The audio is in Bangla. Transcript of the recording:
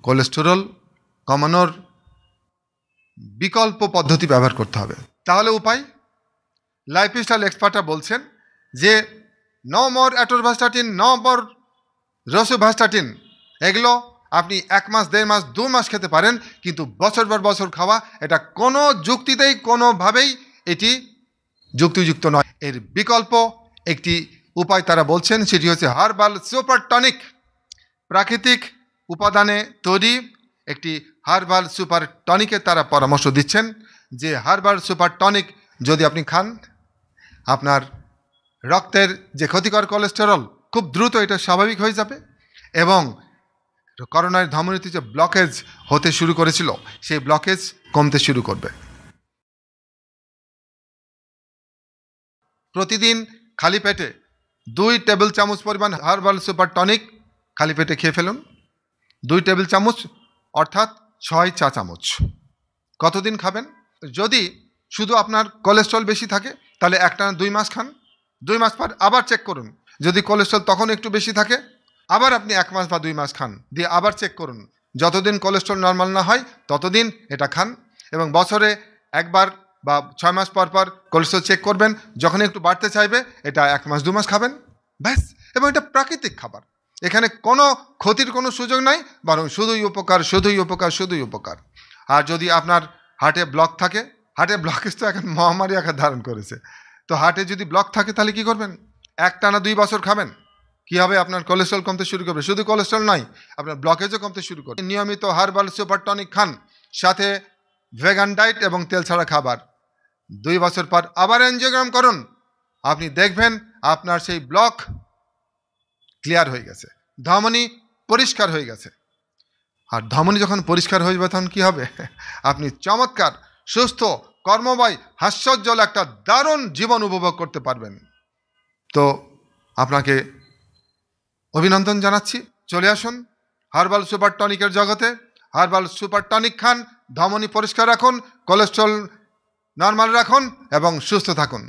কোলেস্টেরল কমানোর বিকল্প পদ্ধতি ব্যবহার করতে হবে। তাহলে উপায়, লাইফস্টাইল এক্সপার্টরা বলছেন যে no more atorvastatin, no more rosuvastatin, এগুলো আপনি 1 মাস, 1.5 মাস, 2 মাস খেতে পারেন, কিন্তু বছর পর বছর খাওয়া এটা কোনো যুক্তিতেই কোনোভাবেই এটি যুক্তিযুক্ত নয়। এর বিকল্প একটি উপায় তারা বলছেন, সেটি হচ্ছে হার্বাল সুপার টনিক। প্রাকৃতিক উপাদানে তৈরি একটি হার্বাল সুপার টনিকের তারা পরামর্শ দিচ্ছেন যে হার্বাল সুপার টনিক যদি আপনি খান, আপনার রক্তের যে ক্ষতিকর কোলেস্টেরল খুব দ্রুত এটা স্বাভাবিক হয়ে যাবে এবং করোনার ধমনীতে যে ব্লকেজ হতে শুরু করেছিল সেই ব্লকেজ কমতে শুরু করবে। প্রতিদিন খালি পেটে 2 টেবিল চামচ পরিমাণ হার্বাল সুপার টনিক খালি পেটে খেয়ে ফেলুন। 2 টেবিল চামচ অর্থাৎ 6 চা চামচ। কতদিন খাবেন? যদি শুধু আপনার কোলেস্ট্রল বেশি থাকে তাহলে একটানা 2 মাস খান। 2 মাস পর আবার চেক করুন, যদি কোলেস্ট্রল তখন একটু বেশি থাকে আবার আপনি 1 মাস বা 2 মাস খান, দিয়ে আবার চেক করুন। যতদিন কোলেস্ট্রল নর্মাল না হয় ততদিন এটা খান এবং বছরে একবার বা 6 মাস পর পর কোলেস্ট্রল চেক করবেন। যখন একটু বাড়তে চাইবে এটা 1 মাস 2 মাস খাবেন, ব্যাস। এবং এটা প্রাকৃতিক খাবার, এখানে কোনো ক্ষতির কোনো সুযোগ নাই, বরং শুধুই উপকার, শুধুই উপকার, শুধুই উপকার। আর যদি আপনার হার্টে ব্লক থাকে, হার্টে ব্লকেজ তো এখন মহামারী আকার ধারণ করেছে, তো হার্টে যদি ব্লক থাকে তাহলে কি করবেন? একটানা 2 বছর খাবেন, কি হবে? আপনার কোলেস্ট্রল কমতে শুরু করবে। শুধু কোলেস্ট্রল নয়, আপনার ব্লকেজও কমতে শুরু করবে। নিয়মিত হার্বাল সুপার টনিক খান, সাথে ভেগান ডায়েট এবং তেল ছাড়া খাবার। 2 বছর পর আবার এনজিওগ্রাম করুন, আপনি দেখবেন আপনার সেই ব্লক ক্লিয়ার হয়ে গেছে, ধমনী পরিষ্কার হয়ে গেছে। আর ধমনী যখন পরিষ্কার হয়ে যাবে তখন কী হবে? আপনি চমৎকার, সুস্থ, কর্মময়, হাস্যোজ্জ্বল একটা দারুণ জীবন উপভোগ করতে পারবেন। তো আপনাকে অভিনন্দন জানাচ্ছি, চলে আসুন হার্বাল সুপার টনিকের জগতে। হার্বাল সুপার টনিক খান, ধমনী পরিষ্কার রাখুন, কোলেস্ট্রল নর্মাল রাখুন এবং সুস্থ থাকুন।